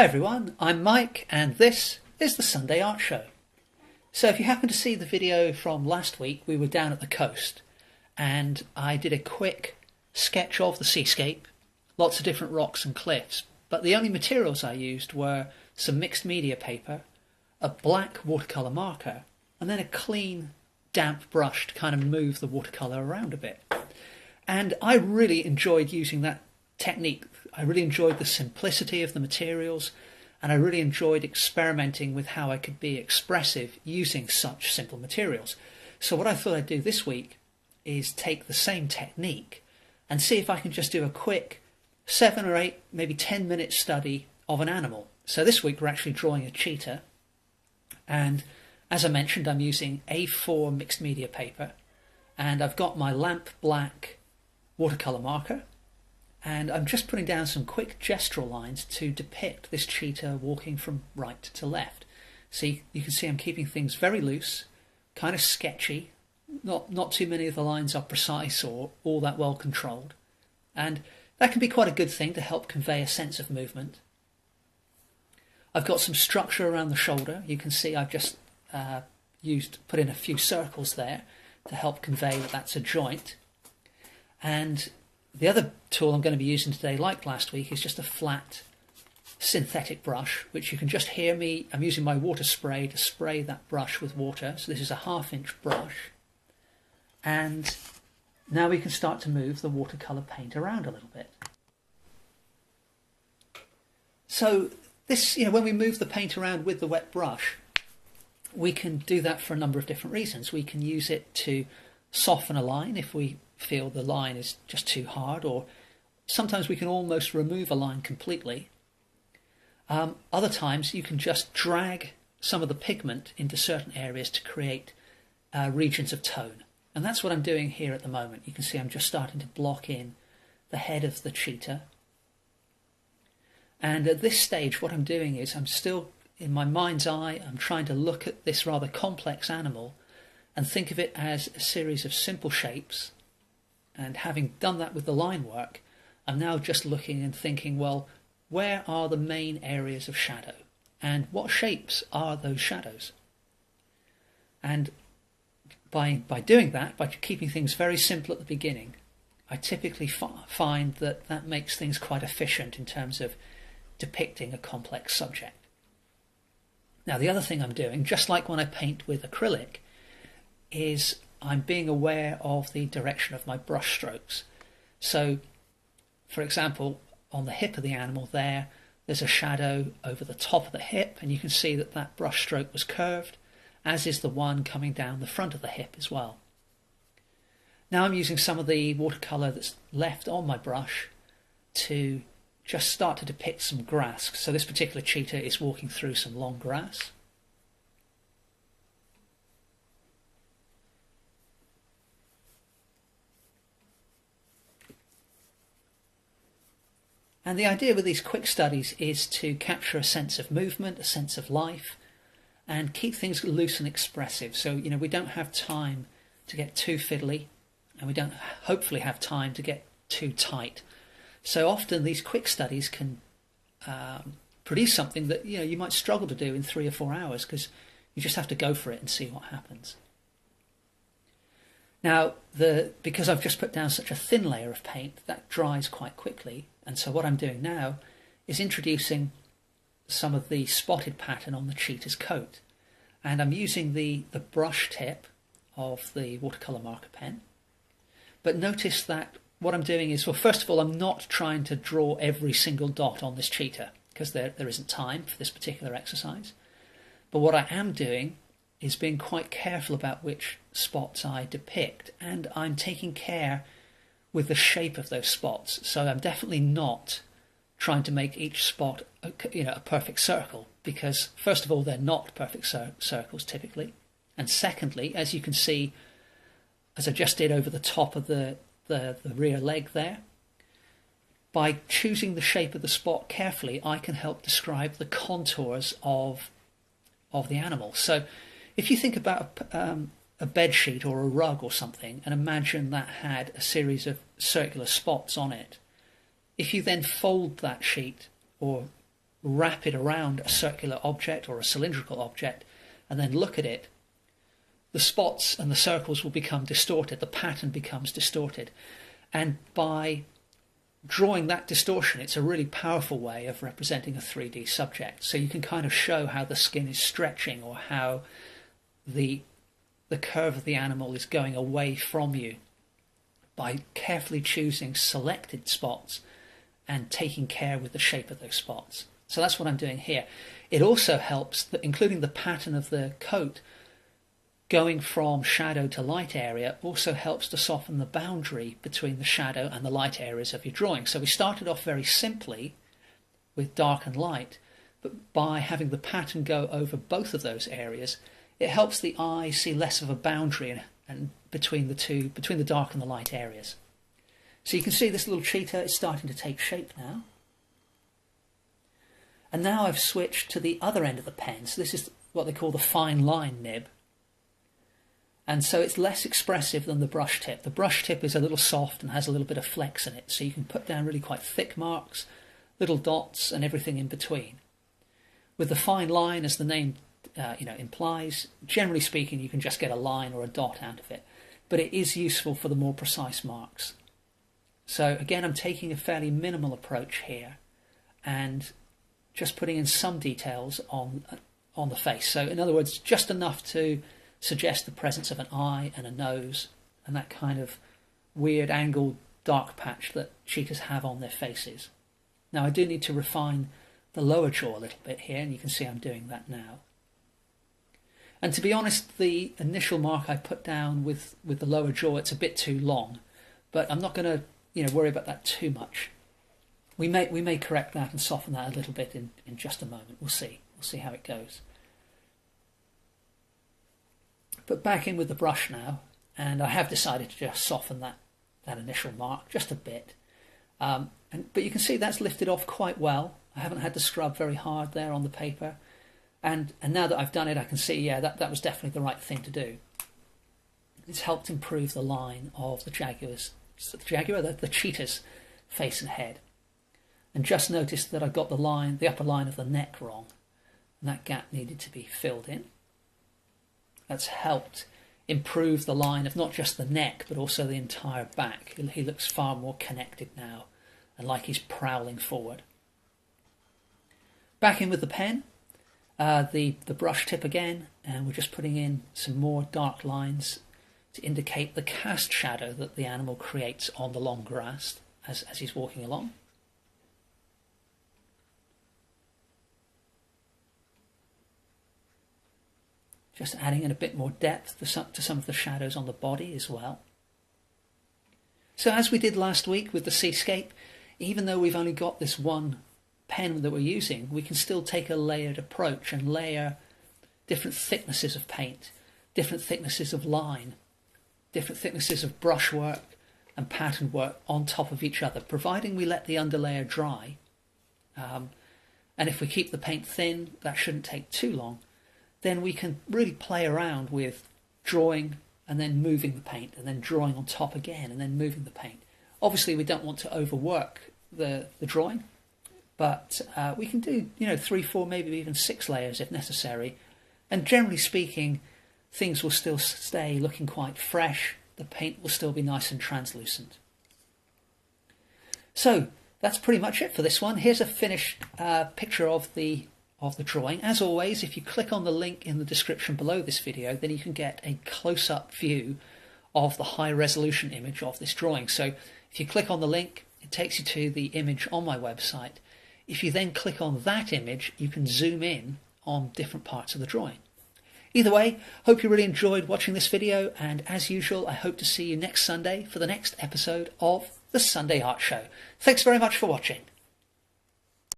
Hi everyone, I'm Mike and this is the Sunday Art Show. So if you happen to see the video from last week, we were down at the coast and I did a quick sketch of the seascape, lots of different rocks and cliffs, but the only materials I used were some mixed media paper, a black watercolour marker, and then a clean damp brush to kind of move the watercolour around a bit. And I really enjoyed using that technique. I really enjoyed the simplicity of the materials, and I really enjoyed experimenting with how I could be expressive using such simple materials. So what I thought I'd do this week is take the same technique and see if I can just do a quick 7 or 8, maybe 10-minute study of an animal. So this week we're actually drawing a cheetah, and as I mentioned, I'm using A4 mixed media paper, and I've got my lamp black watercolour marker, and I'm just putting down some quick gestural lines to depict this cheetah walking from right to left. So you can see I'm keeping things very loose, kind of sketchy, not too many of the lines are precise or all that well controlled, and that can be quite a good thing to help convey a sense of movement. I've got some structure around the shoulder. You can see I've just put in a few circles there to help convey that that's a joint. And the other tool I'm going to be using today, like last week, is just a flat synthetic brush, which you can just hear me. I'm using my water spray to spray that brush with water. So this is a 1/2-inch brush. And now we can start to move the watercolour paint around a little bit. So this, when we move the paint around with the wet brush, we can do that for a number of different reasons. We can use it to soften a line if we feel the line is just too hard, or sometimes we can almost remove a line completely. Other times you can just drag some of the pigment into certain areas to create regions of tone. And that's what I'm doing here at the moment. You can see I'm just starting to block in the head of the cheetah. And at this stage what I'm doing is I'm still, in my mind's eye, I'm trying to look at this rather complex animal and think of it as a series of simple shapes. And having done that with the line work, I'm now just looking and thinking, well, where are the main areas of shadow? And what shapes are those shadows? And by doing that, by keeping things very simple at the beginning, I typically find that that makes things quite efficient in terms of depicting a complex subject. Now, the other thing I'm doing, just like when I paint with acrylic, is I'm being aware of the direction of my brush strokes. So, for example, on the hip of the animal there's a shadow over the top of the hip, and you can see that that brush stroke was curved, as is the one coming down the front of the hip as well. Now I'm using some of the watercolour that's left on my brush to just start to depict some grass. So this particular cheetah is walking through some long grass. And the idea with these quick studies is to capture a sense of movement, a sense of life, and keep things loose and expressive. So, we don't have time to get too fiddly, and we don't hopefully have time to get too tight. So often these quick studies can produce something that you might struggle to do in 3 or 4 hours, because you just have to go for it and see what happens. Now, because I've just put down such a thin layer of paint, that dries quite quickly. And so what I'm doing now is introducing some of the spotted pattern on the cheetah's coat. And I'm using the brush tip of the watercolour marker pen. But notice that what I'm doing is, well, first of all, I'm not trying to draw every single dot on this cheetah, because there isn't time for this particular exercise. But what I am doing is being quite careful about which spots I depict, and I'm taking care with the shape of those spots. So I'm definitely not trying to make each spot a perfect circle, because first of all, they're not perfect circles typically, and secondly, as you can see, as I just did over the top of the rear leg there, by choosing the shape of the spot carefully, I can help describe the contours of the animal. So if you think about a bed sheet or a rug or something, and imagine that had a series of circular spots on it, if you then fold that sheet or wrap it around a circular object or a cylindrical object and then look at it, the spots and the circles will become distorted, the pattern becomes distorted. And by drawing that distortion, it's a really powerful way of representing a 3D subject. So you can kind of show how the skin is stretching or how the curve of the animal is going away from you by carefully choosing selected spots and taking care with the shape of those spots. So that's what I'm doing here. It also helps, including the pattern of the coat, going from shadow to light area also helps to soften the boundary between the shadow and the light areas of your drawing. So we started off very simply with dark and light, but by having the pattern go over both of those areas, it helps the eye see less of a boundary and between the dark and the light areas. So you can see this little cheetah is starting to take shape now. And now I've switched to the other end of the pen. So this is what they call the fine line nib. And so it's less expressive than the brush tip. The brush tip is a little soft and has a little bit of flex in it. So you can put down really quite thick marks, little dots and everything in between. With the fine line, as the name implies, generally speaking, you can just get a line or a dot out of it. But it is useful for the more precise marks. So again, I'm taking a fairly minimal approach here and just putting in some details on the face. So in other words, just enough to suggest the presence of an eye and a nose and that kind of weird angled dark patch that cheetahs have on their faces. Now I do need to refine the lower jaw a little bit here, and you can see I'm doing that now. And to be honest, the initial mark I put down with the lower jaw, it's a bit too long, but I'm not going to worry about that too much. We may correct that and soften that a little bit in just a moment. We'll see how it goes. But back in with the brush now, and I have decided to just soften that initial mark just a bit. But you can see that's lifted off quite well. I haven't had to scrub very hard there on the paper. And now that I've done it, I can see, yeah, that was definitely the right thing to do. It's helped improve the line of the cheetah's face and head. And just noticed that I got the upper line of the neck wrong, and that gap needed to be filled in. That's helped improve the line of not just the neck, but also the entire back. He looks far more connected now, and like he's prowling forward. Back in with the pen, the brush tip again, and we're just putting in some more dark lines to indicate the cast shadow that the animal creates on the long grass as he's walking along. Just adding in a bit more depth to some of the shadows on the body as well. So as we did last week with the seascape, even though we've only got this one pen that we're using, we can still take a layered approach and layer different thicknesses of paint, different thicknesses of line, different thicknesses of brushwork and pattern work on top of each other, providing we let the underlayer dry. And if we keep the paint thin, that shouldn't take too long. Then we can really play around with drawing and then moving the paint and then drawing on top again and then moving the paint. Obviously we don't want to overwork the drawing, but we can do 3, 4, maybe even 6 layers if necessary, and generally speaking things will still stay looking quite fresh. The paint will still be nice and translucent. So that's pretty much it for this one. Here's a finished picture of the drawing. As always, if you click on the link in the description below this video, then you can get a close-up view of the high-resolution image of this drawing. So if you click on the link, it takes you to the image on my website. If you then click on that image, you can zoom in on different parts of the drawing. Either way, hope you really enjoyed watching this video, and as usual, I hope to see you next Sunday for the next episode of the Sunday Art Show. Thanks very much for watching.